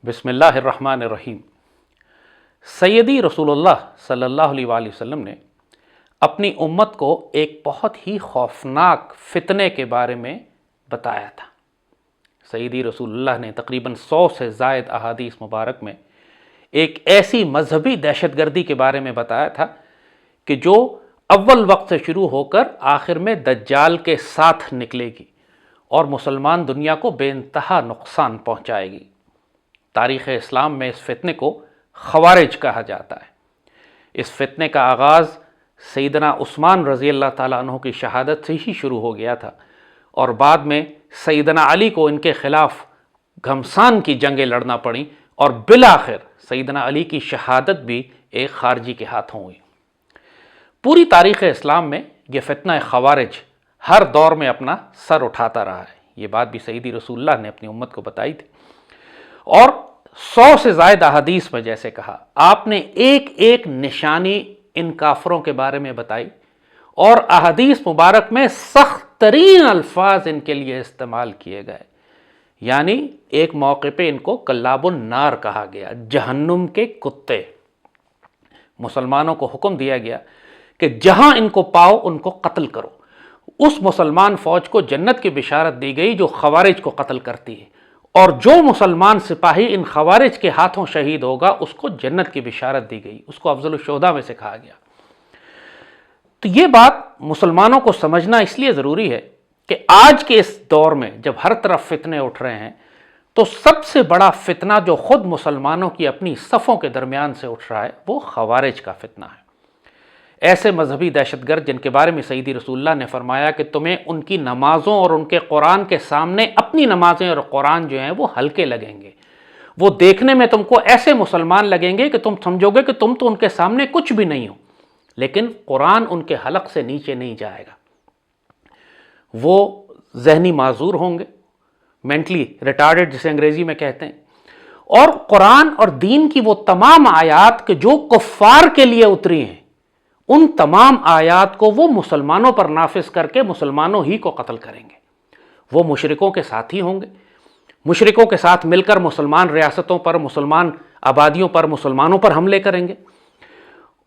بسم اللہ الرحمن الرحیم۔ سیدی رسول اللہ صلی اللہ علیہ وآلہ وسلم نے اپنی امت کو ایک بہت ہی خوفناک فتنے کے بارے میں بتایا تھا۔ سیدی رسول اللہ نے تقریباً 100 سے زائد احادیث مبارک میں ایک ایسی مذہبی دہشت گردی کے بارے میں بتایا تھا کہ جو اول وقت سے شروع ہو کر آخر میں دجال کے ساتھ نکلے گی اور مسلمان دنیا کو بے انتہا نقصان پہنچائے گی۔ تاریخ اسلام میں اس فتنے کو خوارج کہا جاتا ہے۔ اس فتنے کا آغاز سیدنا عثمان رضی اللہ تعالیٰ عنہ کی شہادت سے ہی شروع ہو گیا تھا، اور بعد میں سیدنا علی کو ان کے خلاف گھمسان کی جنگیں لڑنا پڑیں، اور بالآخر سیدنا علی کی شہادت بھی ایک خارجی کے ہاتھوں ہوئی۔ پوری تاریخ اسلام میں یہ فتنہ خوارج ہر دور میں اپنا سر اٹھاتا رہا ہے۔ یہ بات بھی سیدی رسول اللہ نے اپنی امت کو بتائی تھی، اور 100 سے زائد احادیث میں جیسے کہا آپ نے ایک ایک نشانی ان کافروں کے بارے میں بتائی، اور احادیث مبارک میں سخت ترین الفاظ ان کے لیے استعمال کیے گئے۔ یعنی ایک موقع پہ ان کو کلاب النار کہا گیا، جہنم کے کتے۔ مسلمانوں کو حکم دیا گیا کہ جہاں ان کو پاؤ ان کو قتل کرو۔ اس مسلمان فوج کو جنت کی بشارت دی گئی جو خوارج کو قتل کرتی ہے، اور جو مسلمان سپاہی ان خوارج کے ہاتھوں شہید ہوگا اس کو جنت کی بشارت دی گئی، اس کو افضل الشہداء میں سے کہا گیا۔ تو یہ بات مسلمانوں کو سمجھنا اس لیے ضروری ہے کہ آج کے اس دور میں جب ہر طرف فتنے اٹھ رہے ہیں، تو سب سے بڑا فتنہ جو خود مسلمانوں کی اپنی صفوں کے درمیان سے اٹھ رہا ہے وہ خوارج کا فتنہ ہے۔ ایسے مذہبی دہشت گرد جن کے بارے میں سیدی رسول اللہ نے فرمایا کہ تمہیں ان کی نمازوں اور ان کے قرآن کے سامنے اپنی نمازیں اور قرآن جو ہیں وہ ہلکے لگیں گے۔ وہ دیکھنے میں تم کو ایسے مسلمان لگیں گے کہ تم سمجھو گے کہ تم تو ان کے سامنے کچھ بھی نہیں ہو، لیکن قرآن ان کے حلق سے نیچے نہیں جائے گا۔ وہ ذہنی معذور ہوں گے، مینٹلی ریٹارڈڈ جسے انگریزی میں کہتے ہیں، اور قرآن اور دین کی وہ تمام آیات کہ جو کفار کے لیے اتری ہیں، ان تمام آیات کو وہ مسلمانوں پر نافذ کر کے مسلمانوں ہی کو قتل کریں گے۔ وہ مشرکوں کے ساتھی ہوں گے، مشرکوں کے ساتھ مل کر مسلمان ریاستوں پر، مسلمان آبادیوں پر، مسلمانوں پر حملے کریں گے،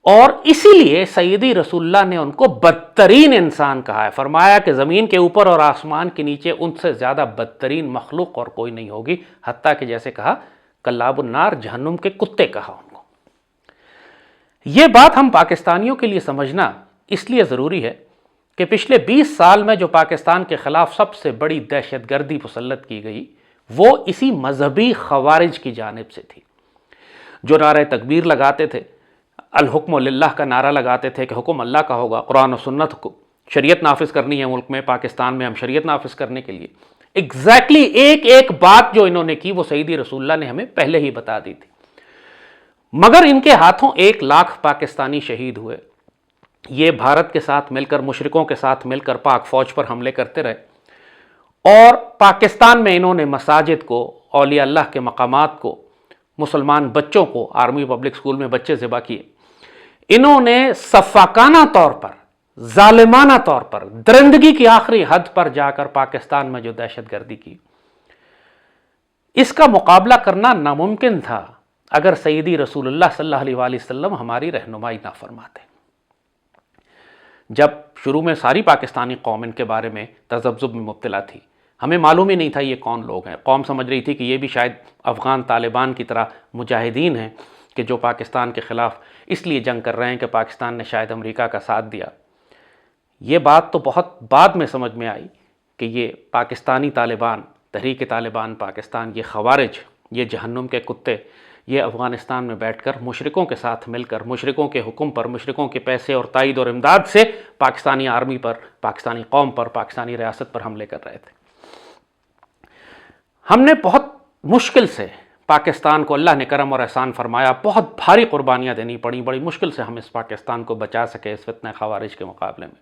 اور اسی لیے سیدی رسول اللہ نے ان کو بدترین انسان کہا ہے۔ فرمایا کہ زمین کے اوپر اور آسمان کے نیچے ان سے زیادہ بدترین مخلوق اور کوئی نہیں ہوگی، حتیٰ کہ جیسے کہا کلاب النار، جہنم کے کتے کہا ان کو۔ یہ بات ہم پاکستانیوں کے لیے سمجھنا اس لیے ضروری ہے کہ پچھلے 20 سال میں جو پاکستان کے خلاف سب سے بڑی دہشت گردی مسلط کی گئی وہ اسی مذہبی خوارج کی جانب سے تھی، جو نعرہ تکبیر لگاتے تھے، الحکم للہ کا نعرہ لگاتے تھے کہ حکم اللہ کا ہوگا، قرآن و سنت کو شریعت نافذ کرنی ہے ملک میں، پاکستان میں ہم شریعت نافذ کرنے کے لیے ایگزیکٹلی ایک ایک بات جو انہوں نے کی وہ سیدی رسول اللہ نے ہمیں پہلے ہی بتا دی تھی، مگر ان کے ہاتھوں 1 لاکھ پاکستانی شہید ہوئے۔ یہ بھارت کے ساتھ مل کر، مشرکوں کے ساتھ مل کر پاک فوج پر حملے کرتے رہے، اور پاکستان میں انہوں نے مساجد کو، اولیاء اللہ کے مقامات کو، مسلمان بچوں کو، آرمی پبلک سکول میں بچے ذبح کیے۔ انہوں نے سفاکانہ طور پر، ظالمانہ طور پر، درندگی کی آخری حد پر جا کر پاکستان میں جو دہشت گردی کی، اس کا مقابلہ کرنا ناممکن تھا اگر سیدی رسول اللہ صلی اللہ علیہ وآلہ وسلم ہماری رہنمائی نہ فرماتے۔ جب شروع میں ساری پاکستانی قوم ان کے بارے میں تذبذب میں مبتلا تھی، ہمیں معلوم ہی نہیں تھا یہ کون لوگ ہیں۔ قوم سمجھ رہی تھی کہ یہ بھی شاید افغان طالبان کی طرح مجاہدین ہیں کہ جو پاکستان کے خلاف اس لیے جنگ کر رہے ہیں کہ پاکستان نے شاید امریکہ کا ساتھ دیا۔ یہ بات تو بہت بعد میں سمجھ میں آئی کہ یہ پاکستانی طالبان، تحریک طالبان پاکستان، یہ خوارج، یہ جہنم کے کتے، یہ افغانستان میں بیٹھ کر مشرکوں کے ساتھ مل کر، مشرکوں کے حکم پر، مشرکوں کے پیسے اور تائید اور امداد سے پاکستانی آرمی پر، پاکستانی قوم پر، پاکستانی ریاست پر حملے کر رہے تھے۔ ہم نے بہت مشکل سے پاکستان کو، اللہ نے کرم اور احسان فرمایا، بہت بھاری قربانیاں دینی پڑیں، بڑی مشکل سے ہم اس پاکستان کو بچا سکے اس فتنہ خوارج کے مقابلے میں۔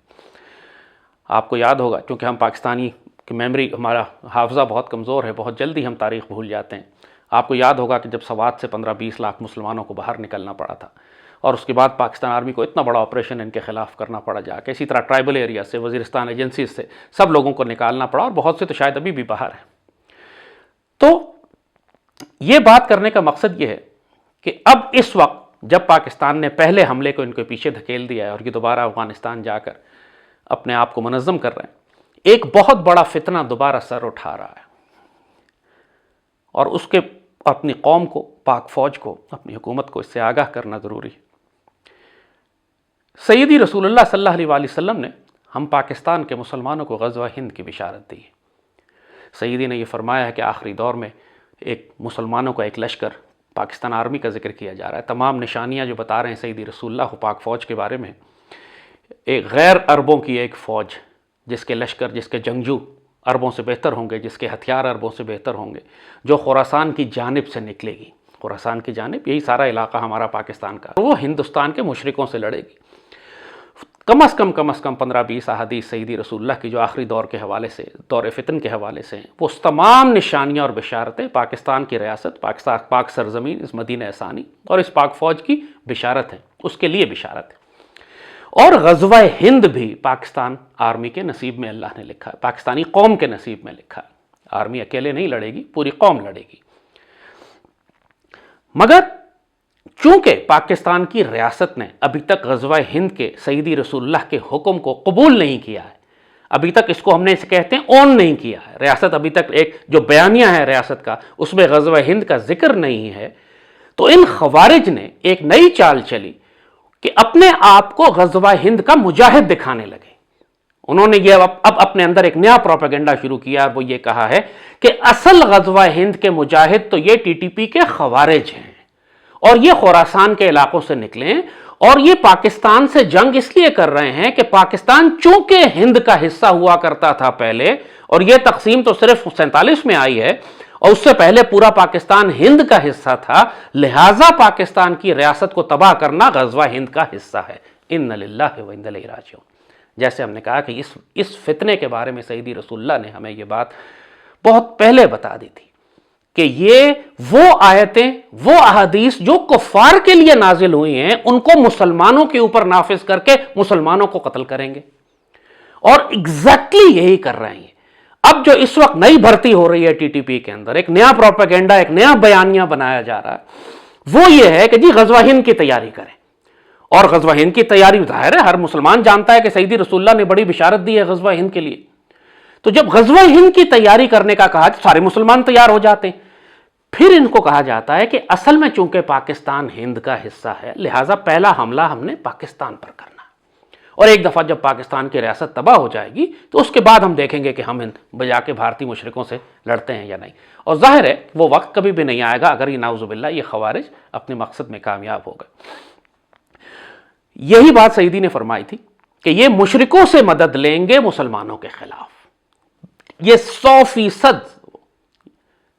آپ کو یاد ہوگا، چونکہ ہم پاکستانی کی میموری، ہمارا حافظہ بہت کمزور ہے، بہت جلدی ہم تاریخ بھول جاتے ہیں۔ آپ کو یاد ہوگا کہ جب سوات سے 15-20 لاکھ مسلمانوں کو باہر نکلنا پڑا تھا، اور اس کے بعد پاکستان آرمی کو اتنا بڑا آپریشن ان کے خلاف کرنا پڑا جا کے، اسی طرح ٹرائبل ایریا سے، وزیرستان ایجنسیز سے، سب لوگوں کو نکالنا پڑا، اور بہت سے تو شاید ابھی بھی باہر ہیں۔ تو یہ بات کرنے کا مقصد یہ ہے کہ اب اس وقت جب پاکستان نے پہلے حملے کو ان کے پیچھے دھکیل دیا ہے اور یہ دوبارہ افغانستان جا کر اپنے آپ کو منظم کر رہے ہیں، ایک بہت بڑا فتنہ دوبارہ سر اٹھا رہا ہے، اور اس کے اپنی قوم کو، پاک فوج کو، اپنی حکومت کو اس سے آگاہ کرنا ضروری ہے۔ سیدی رسول اللہ صلی اللہ علیہ وآلہ وسلم نے ہم پاکستان کے مسلمانوں کو غزوہ ہند کی بشارت دی ہے۔ سیدی نے یہ فرمایا ہے کہ آخری دور میں ایک مسلمانوں کا ایک لشکر، پاکستان آرمی کا ذکر کیا جا رہا ہے، تمام نشانیاں جو بتا رہے ہیں سیدی رسول اللہ پاک فوج کے بارے میں، ایک غیر عربوں کی ایک فوج جس کے لشکر، جس کے جنگجو عربوں سے بہتر ہوں گے، جس کے ہتھیار عربوں سے بہتر ہوں گے، جو خراسان کی جانب سے نکلے گی، خراسان کی جانب، یہی سارا علاقہ ہمارا پاکستان کا، وہ ہندوستان کے مشرکوں سے لڑے گی۔ کم از کم 15-20 احادیث سیدی رسول اللہ کی جو آخری دور کے حوالے سے، دور فتن کے حوالے سے ہیں، وہ تمام نشانیاں اور بشارتیں پاکستان کی ریاست، پاک سرزمین، اس مدینہ ثانی اور اس پاک فوج کی بشارت ہے، اس کے لیے بشارت ہے۔ اور غزوہ ہند بھی پاکستان آرمی کے نصیب میں اللہ نے لکھا ہے، پاکستانی قوم کے نصیب میں لکھا ہے۔ آرمی اکیلے نہیں لڑے گی، پوری قوم لڑے گی۔ مگر چونکہ پاکستان کی ریاست نے ابھی تک غزوہ ہند کے سیدی رسول اللہ کے حکم کو قبول نہیں کیا ہے، ابھی تک اس کو ہم نے اسے کہتے ہیں اون نہیں کیا ہے، ریاست ابھی تک ایک جو بیانیہ ہے ریاست کا، اس میں غزوہ ہند کا ذکر نہیں ہے، تو ان خوارج نے ایک نئی چال چلی کہ اپنے آپ کو غزوہ ہند کا مجاہد دکھانے لگے۔ انہوں نے یہ اب اپنے اندر ایک نیا پروپیگنڈا شروع کیا، اور وہ یہ کہا ہے کہ اصل غزوہ ہند کے مجاہد تو یہ ٹی ٹی پی کے خوارج ہیں، اور یہ خراسان کے علاقوں سے نکلے ہیں، اور یہ پاکستان سے جنگ اس لیے کر رہے ہیں کہ پاکستان چونکہ ہند کا حصہ ہوا کرتا تھا پہلے، اور یہ تقسیم تو صرف 47 میں آئی ہے، اور اس سے پہلے پورا پاکستان ہند کا حصہ تھا، لہٰذا پاکستان کی ریاست کو تباہ کرنا غزوہ ہند کا حصہ ہے۔ ان للہ و انا الیہ راجعون۔ جیسے ہم نے کہا کہ اس فتنے کے بارے میں سیدی رسول اللہ نے ہمیں یہ بات بہت پہلے بتا دی تھی کہ یہ وہ آیتیں، وہ احادیث جو کفار کے لیے نازل ہوئی ہیں، ان کو مسلمانوں کے اوپر نافذ کر کے مسلمانوں کو قتل کریں گے، اور ایگزیکٹلی یہی کر رہے ہیں۔ اب جو اس وقت نئی بھرتی ہو رہی ہے ٹی ٹی پی کے اندر، ایک نیا پروپیگنڈا، ایک نیا بیانیہ بنایا جا رہا ہے، وہ یہ ہے کہ جی غزوہ ہند کی تیاری کریں۔ اور غزوہ ہند کی تیاری ظاہر ہے ہر مسلمان جانتا ہے کہ سیدی رسول اللہ نے بڑی بشارت دی ہے غزوہ ہند کے لیے، تو جب غزوہ ہند کی تیاری کرنے کا کہا تو سارے مسلمان تیار ہو جاتے ہیں۔ پھر ان کو کہا جاتا ہے کہ اصل میں چونکہ پاکستان ہند کا حصہ ہے، لہٰذا پہلا حملہ ہم نے پاکستان پر کرنا ہے، اور ایک دفعہ جب پاکستان کی ریاست تباہ ہو جائے گی تو اس کے بعد ہم دیکھیں گے کہ ہم بجا کے بھارتی مشرکوں سے لڑتے ہیں یا نہیں۔ اور ظاہر ہے وہ وقت کبھی بھی نہیں آئے گا اگر یہ نعوذ باللہ یہ خوارج اپنے مقصد میں کامیاب ہو گئے۔ یہی بات سیدی نے فرمائی تھی کہ یہ مشرکوں سے مدد لیں گے مسلمانوں کے خلاف۔ یہ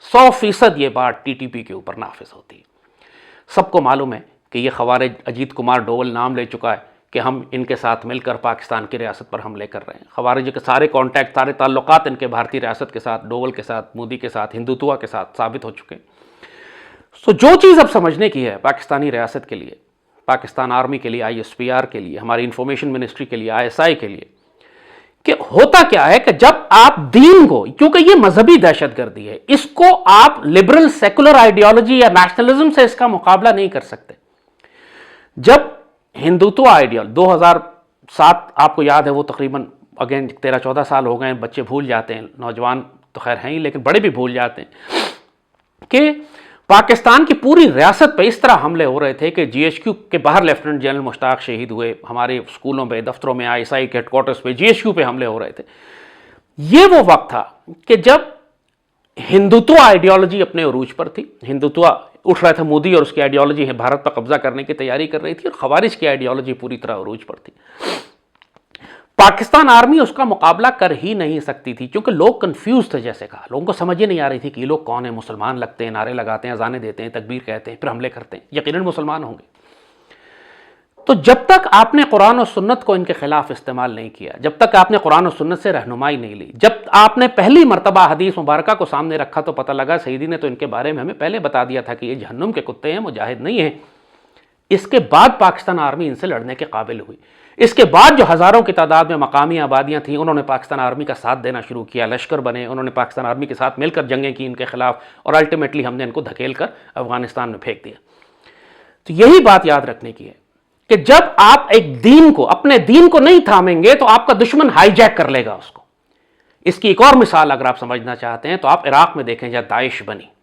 100% یہ بات ٹی ٹی پی کے اوپر نافذ ہوتی ہے۔ سب کو معلوم ہے کہ یہ خوارج، اجیت کمار ڈوول نام لے چکا ہے کہ ہم ان کے ساتھ مل کر پاکستان کی ریاست پر حملے کر رہے ہیں۔ خوارج کے سارے کانٹیکٹ، سارے تعلقات ان کے بھارتی ریاست کے ساتھ، ڈوول کے ساتھ، مودی کے ساتھ، ہندوتوا کے ساتھ ثابت ہو چکے ہیں۔ جو چیز اب سمجھنے کی ہے پاکستانی ریاست کے لیے، پاکستان آرمی کے لیے، آئی ایس پی آر کے لیے، ہماری انفارمیشن منسٹری کے لیے، آئی ایس آئی کے لیے، کہ ہوتا کیا ہے کہ جب آپ دین کو، کیونکہ یہ مذہبی دہشت گردی ہے، اس کو آپ لبرل سیکولر آئیڈیالوجی یا نیشنلزم سے اس کا مقابلہ نہیں کر سکتے۔ جب ہندوتوا آئیڈیال 2007 آپ کو یاد ہے، وہ تقریباً اگین 13-14 سال ہو گئے ہیں، بچے بھول جاتے ہیں، نوجوان تو خیر ہیں ہی لیکن بڑے بھی بھول جاتے ہیں، کہ پاکستان کی پوری ریاست پہ اس طرح حملے ہو رہے تھے کہ جی ایچ کیو کے باہر لیفٹیننٹ جنرل مشتاق شہید ہوئے، ہمارے اسکولوں پہ، دفتروں میں، آئی ایس آئی کے ہیڈ کوارٹرز پہ، جی ایچ کیو پہ حملے ہو رہے تھے۔ یہ وہ وقت تھا کہ جب ہندوتوا آئیڈیالوجی اپنے عروج پر تھی، ہندوتوا اٹھ رہا تھا، مودی اور اس کی آئیڈیالوجی ہے بھارت پر قبضہ کرنے کی تیاری کر رہی تھی، اور خوارج کی آئیڈیالوجی پوری طرح عروج پر تھی۔ پاکستان آرمی اس کا مقابلہ کر ہی نہیں سکتی تھی، کیونکہ لوگ کنفیوز تھے، جیسے کہا لوگوں کو سمجھ ہی نہیں آ رہی تھی کہ یہ لوگ کون ہیں، مسلمان لگتے ہیں، نعرے لگاتے ہیں، اذانیں دیتے ہیں، تکبیر کہتے ہیں، پھر حملے کرتے ہیں، یقیناً مسلمان ہوں گے۔ تو جب تک آپ نے قرآن و سنت کو ان کے خلاف استعمال نہیں کیا، جب تک آپ نے قرآن و سنت سے رہنمائی نہیں لی، جب آپ نے پہلی مرتبہ حدیث مبارکہ کو سامنے رکھا تو پتہ لگا سیدی نے تو ان کے بارے میں ہمیں پہلے بتا دیا تھا کہ یہ جہنم کے کتے ہیں، مجاہد نہیں ہیں۔ اس کے بعد پاکستان آرمی ان سے لڑنے کے قابل ہوئی۔ اس کے بعد جو ہزاروں کی تعداد میں مقامی آبادیاں تھیں انہوں نے پاکستان آرمی کا ساتھ دینا شروع کیا، لشکر بنے، انہوں نے پاکستان آرمی کے ساتھ مل کر جنگیں کی ان کے خلاف، اور الٹیمیٹلی ہم نے ان کو دھکیل کر افغانستان میں پھینک دیا۔ تو یہی بات یاد رکھنے کی ہے کہ جب آپ ایک دین کو، اپنے دین کو نہیں تھامیں گے تو آپ کا دشمن ہائی جیک کر لے گا اس کو۔ اس کی ایک اور مثال اگر آپ سمجھنا چاہتے ہیں تو آپ عراق میں دیکھیں جہاں داعش بنی۔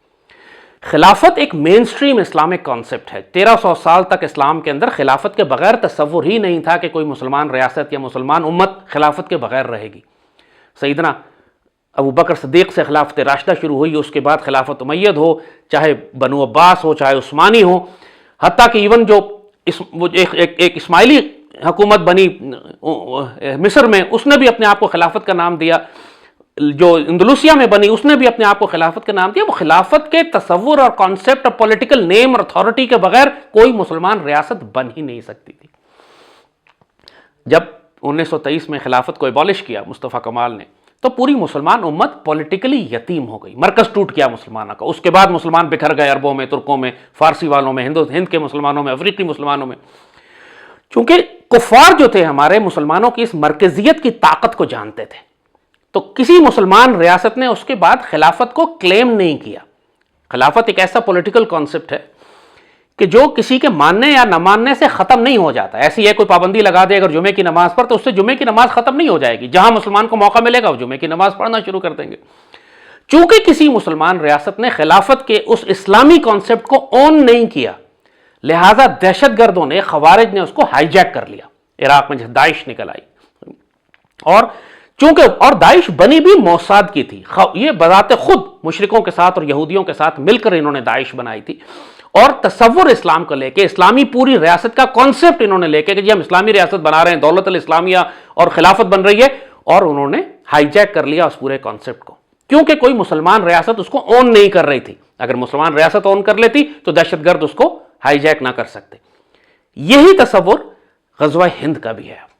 خلافت ایک مین سٹریم اسلامک کانسیپٹ ہے، 1300 سال تک اسلام کے اندر خلافت کے بغیر تصور ہی نہیں تھا کہ کوئی مسلمان ریاست یا مسلمان امت خلافت کے بغیر رہے گی۔ سیدنا ابو بکر صدیق سے خلافت راشدہ شروع ہوئی، اس کے بعد خلافت امید ہو، چاہے بنو عباس ہو، چاہے عثمانی ہو، حتیٰ کہ ایون جو ایک اسماعیلی حکومت بنی مصر میں، اس نے بھی اپنے آپ کو خلافت کا نام دیا، جو اندلوسیا میں بنی اس نے بھی اپنے آپ کو خلافت کا نام دیا۔ وہ خلافت کے تصور اور کانسیپٹ اور پولیٹیکل نیم اور اتھارٹی کے بغیر کوئی مسلمان ریاست بن ہی نہیں سکتی تھی۔ جب 1923 میں خلافت کو ایبالش کیا مصطفیٰ کمال نے تو پوری مسلمان امت پولیٹیکلی یتیم ہو گئی، مرکز ٹوٹ گیا مسلمانوں کا۔ اس کے بعد مسلمان بکھر گئے عربوں میں، ترکوں میں، فارسی والوں میں، ہند کے مسلمانوں میں، افریقی مسلمانوں میں، چونکہ کفار جو تھے ہمارے مسلمانوں کی اس مرکزیت کی طاقت کو جانتے تھے، تو کسی مسلمان ریاست نے اس کے بعد خلافت کو کلیم نہیں کیا۔ خلافت ایک ایسا پولیٹیکل کانسیپٹ ہے کہ جو کسی کے ماننے یا نہ ماننے سے ختم نہیں ہو جاتا۔ ایسی ہے کوئی پابندی لگا دے اگر جمعے کی نماز پر تو اس سے جمعے کی نماز ختم نہیں ہو جائے گی، جہاں مسلمان کو موقع ملے گا وہ جمعے کی نماز پڑھنا شروع کر دیں گے۔ چونکہ کسی مسلمان ریاست نے خلافت کے اس اسلامی کانسیپٹ کو اون نہیں کیا، لہٰذا دہشت گردوں نے، خوارج نے اس کو ہائی جیک کر لیا۔ عراق میں جیسے داعش نکل آئی، اور داعش بنی بھی موساد کی تھی، یہ بذات خود مشرکوں کے ساتھ اور یہودیوں کے ساتھ مل کر انہوں نے داعش بنائی تھی، اور تصور اسلام کو لے کے، اسلامی پوری ریاست کا کانسیپٹ انہوں نے لے کے کہ جی ہم اسلامی ریاست بنا رہے ہیں، دولت الاسلامیہ اور خلافت بن رہی ہے، اور انہوں نے ہائی جیک کر لیا اس پورے کانسیپٹ کو، کیونکہ کوئی مسلمان ریاست اس کو اون نہیں کر رہی تھی۔ اگر مسلمان ریاست اون کر لیتی تو دہشت گرد اس کو ہائی جیک نہ کر سکتے۔ یہی تصور غزوہ ہند کا بھی ہے۔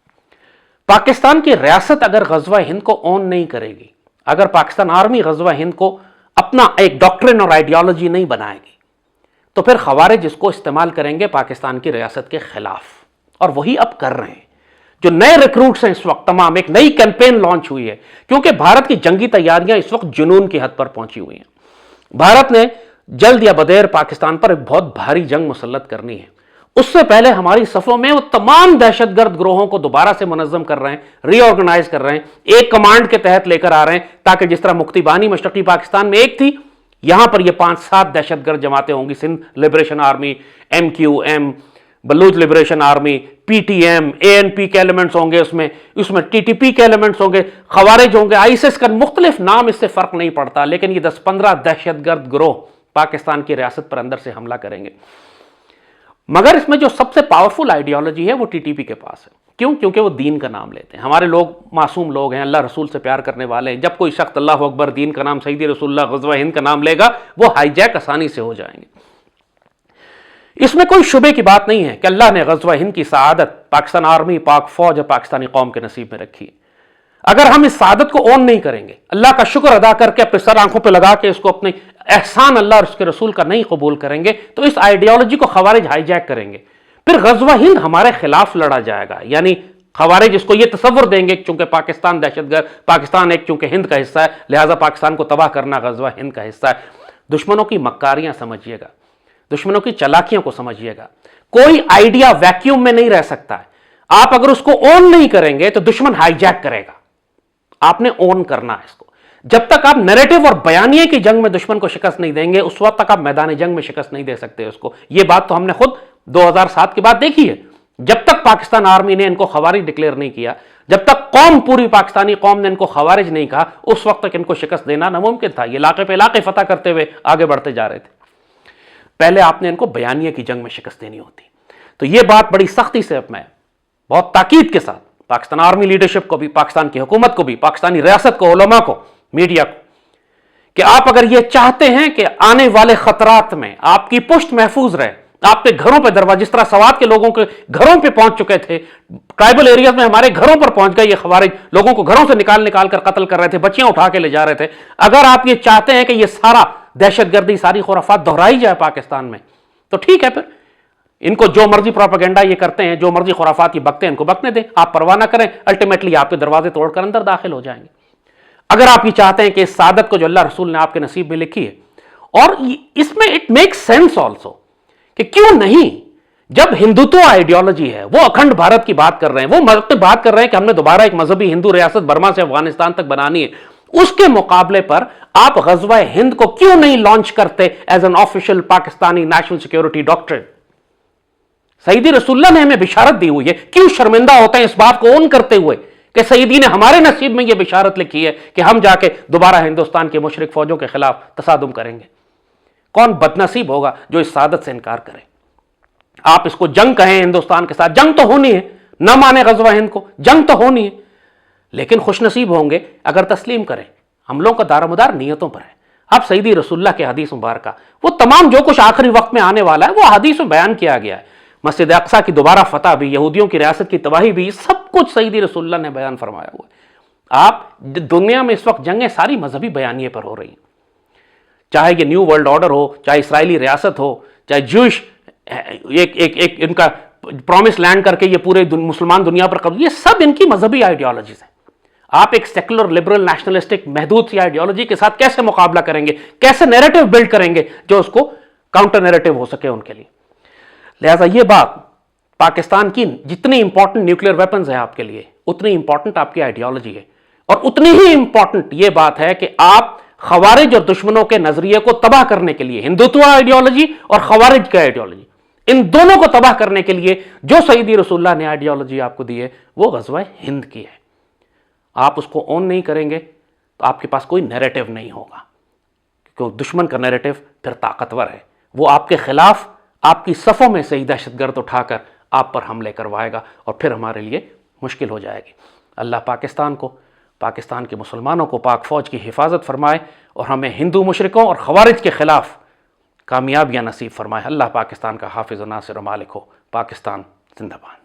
پاکستان کی ریاست اگر غزوہ ہند کو اون نہیں کرے گی، اگر پاکستان آرمی غزوہ ہند کو اپنا ایک ڈاکٹرن اور آئیڈیالوجی نہیں بنائے گی، تو پھر خوارج اس کو استعمال کریں گے پاکستان کی ریاست کے خلاف، اور وہی اب کر رہے ہیں۔ جو نئے ریکروٹس ہیں اس وقت تمام، ایک نئی کیمپین لانچ ہوئی ہے، کیونکہ بھارت کی جنگی تیاریاں اس وقت جنون کی حد پر پہنچی ہوئی ہیں۔ بھارت نے جلد یا بدیر پاکستان پر ایک بہت بھاری جنگ مسلط کرنی ہے۔ اس سے پہلے ہماری صفوں میں وہ تمام دہشت گرد گروہوں کو دوبارہ سے منظم کر رہے ہیں، ری آرگنائز کر رہے ہیں، ایک کمانڈ کے تحت لے کر آ رہے ہیں، تاکہ جس طرح مکتی بانی مشرقی پاکستان میں ایک تھی، یہاں پر یہ 5-7 دہشت گرد جماعتیں ہوں گی، Sindh liberation army, MQM، Baloch liberation army, PTM، ANP کے ایلیمنٹس ہوں گے، اس میں TTP کے ایلیمنٹس ہوں گے، خوارج ہوں گے، ISIS کا مختلف نام، اس سے فرق نہیں پڑتا، لیکن یہ 10-15 دہشت گرد گروہ پاکستان کی ریاست پر اندر سے حملہ کریں گے۔ مگر اس میں جو سب سے پاورفل آئیڈیالوجی ہے وہ TTP کے پاس ہے۔ کیوں؟ کیونکہ وہ دین کا نام لیتے ہیں۔ ہمارے لوگ معصوم لوگ ہیں، اللہ رسول سے پیار کرنے والے ہیں، جب کوئی شخص اللہ اکبر، دین کا نام، سیدی رسول اللہ، غزوہ ہند کا نام لے گا، وہ ہائی جیک آسانی سے ہو جائیں گے۔ اس میں کوئی شبے کی بات نہیں ہے کہ اللہ نے غزوہ ہند کی سعادت پاکستان آرمی، پاک فوج اور پاکستانی قوم کے نصیب میں رکھی ہے۔ اگر ہم اس سعادت کو اون نہیں کریں گے، اللہ کا شکر ادا کر کے اپنے سر آنکھوں پہ لگا کے اس کو اپنے احسان اللہ اور اس کے رسول کا نہیں قبول کریں گے، تو اس آئیڈیالوجی کو خوارج ہائی جیک کریں گے، پھر غزوہ ہند ہمارے خلاف لڑا جائے گا۔ یعنی خوارج اس کو یہ تصور دیں گے چونکہ پاکستان دہشت گرد، پاکستان ایک چونکہ ہند کا حصہ ہے، لہٰذا پاکستان کو تباہ کرنا غزوہ ہند کا حصہ ہے۔ دشمنوں کی مکاریاں سمجھیے گا، دشمنوں کی چالاکیوں کو سمجھیے گا۔ کوئی آئیڈیا ویکیوم میں نہیں رہ سکتا ہے۔ آپ اگر اس کو اون نہیں کریں گے تو دشمن ہائی جیک کرے گا۔ آپ نے اون کرنا ہے اس کو۔ جب تک آپ نیریٹو اور بیانیے کی جنگ میں دشمن کو شکست نہیں دیں گے، اس وقت تک آپ میدان جنگ میں شکست نہیں دے سکتے اس کو۔ یہ بات تو ہم نے خود 2007 کے بعد دیکھی ہے۔ جب تک پاکستان آرمی نے ان کو خوارج ڈکلیئر نہیں کیا، جب تک پوری پاکستانی قوم نے ان کو خوارج نہیں کہا، اس وقت تک ان کو شکست دینا ناممکن تھا۔ یہ علاقے پہ علاقے فتح کرتے ہوئے آگے بڑھتے جا رہے تھے۔ پہلے آپ نے ان کو بیانیے کی جنگ میں شکست دینی ہوتی۔ تو یہ بات بڑی سختی سے میں بہت تاکید کے ساتھ پاکستان آرمی لیڈرشپ کو بھی، پاکستان کی حکومت کو بھی، پاکستانی ریاست کو، علماء کو، میڈیا کو، کہ آپ اگر یہ چاہتے ہیں کہ آنے والے خطرات میں آپ کی پشت محفوظ رہے، آپ کے گھروں پہ دروازہ، جس طرح سوات کے لوگوں کے گھروں پہ پہنچ چکے تھے، ٹرائبل ایریاز میں ہمارے گھروں پر پہنچ گئے یہ خوارج، لوگوں کو گھروں سے نکال کر قتل کر رہے تھے، بچیاں اٹھا کے لے جا رہے تھے، اگر آپ یہ چاہتے ہیں کہ یہ سارا دہشت گردی، ساری خرافات دہرائی جائے پاکستان میں، تو ٹھیک ہے، پھر ان کو جو مرضی پروپیگنڈا یہ کرتے ہیں، جو مرضی خرافات یہ بکتے ہیں، ان کو بکنے دیں، آپ پرواہ نہ کریں، الٹیمیٹلی آپ کے دروازے توڑ کر اندر داخل ہو جائیں گے۔ اگر آپ یہ چاہتے ہیں کہ اس سعادت کو جو اللہ رسول نے آپ کے نصیب میں لکھی ہے، اور اس میں اٹ میک سینس آلسو کہ کیوں نہیں، جب ہندوتو آئیڈیالوجی ہے، وہ اکھنڈ بھارت کی بات کر رہے ہیں، وہ بات کر رہے ہیں کہ ہم نے دوبارہ ایک مذہبی ہندو ریاست برما سے افغانستان تک بنانی ہے، اس کے مقابلے پر آپ غزوہ ہند کو کیوں نہیں لانچ کرتے as an official Pakistani national security ڈاکٹرن؟ سیدی رسول اللہ نے ہمیں بشارت دی ہوئی ہے، کیوں شرمندہ ہوتے ہیں اس بات کو اون کرتے ہوئے کہ سیدی نے ہمارے نصیب میں یہ بشارت لکھی ہے کہ ہم جا کے دوبارہ ہندوستان کے مشرک فوجوں کے خلاف تصادم کریں گے؟ کون بدنصیب ہوگا جو اس سعادت سے انکار کرے؟ آپ اس کو جنگ کہیں ہندوستان کے ساتھ، جنگ تو ہونی ہے، نہ مانے غزوہ ہند کو، جنگ تو ہونی ہے، لیکن خوش نصیب ہوں گے اگر تسلیم کریں۔ حملوں کا دار و مدار نیتوں پر ہے۔ اب سیدی رسول اللہ کے حدیث مبارکہ، وہ تمام جو کچھ آخری وقت میں آنے والا ہے وہ حدیث میں بیان کیا گیا ہے۔ مسجد اقصیٰ کی دوبارہ فتح بھی، یہودیوں کی ریاست کی تباہی بھی، سب کچھ سیدی رسول اللہ نے بیان فرمایا ہوا ہے۔ آپ دنیا میں اس وقت جنگیں ساری مذہبی بیانیے پر ہو رہی ہیں، چاہے یہ نیو ورلڈ آرڈر ہو، چاہے اسرائیلی ریاست ہو، چاہے جوش ایک ان کا پرومس لینڈ کر کے یہ پورے مسلمان دنیا پر قبضہ، یہ سب ان کی مذہبی آئیڈیالوجیز ہیں۔ آپ ایک سیکولر لبرل نیشنلسٹک محدود سی آئیڈیالوجی کے ساتھ کیسے مقابلہ کریں گے، کیسے نیریٹو بلڈ کریں گے جو اس کو کاؤنٹر نیریٹو ہو سکے ان کے لیے؟ لہٰذا یہ بات پاکستان کی جتنی امپورٹنٹ نیوکلیر ویپنز ہیں آپ کے لیے، اتنی امپورٹنٹ آپ کی آئیڈیالوجی ہے، اور اتنی ہی امپورٹنٹ یہ بات ہے کہ آپ خوارج اور دشمنوں کے نظریے کو تباہ کرنے کے لیے، ہندوتو آئیڈیالوجی اور خوارج کی آئیڈیالوجی، ان دونوں کو تباہ کرنے کے لیے جو سیدی رسول اللہ نے آئیڈیالوجی آپ کو دی ہے وہ غزوہ ہند کی ہے۔ آپ اس کو اون نہیں کریں گے تو آپ کے پاس کوئی نیریٹو نہیں ہوگا، کیونکہ دشمن کا نیریٹو پھر طاقتور ہے، وہ آپ کے خلاف آپ کی صفوں میں سے ہی دہشت گرد اٹھا کر آپ پر حملے کروائے گا، اور پھر ہمارے لیے مشکل ہو جائے گی۔ اللہ پاکستان کو، پاکستان کے مسلمانوں کو پاک فوج کی حفاظت فرمائے، اور ہمیں ہندو مشرکوں اور خوارج کے خلاف کامیابیاں نصیب فرمائے۔ اللہ پاکستان کا حافظ و ناصر و مالک ہو۔ پاکستان زندہ باد۔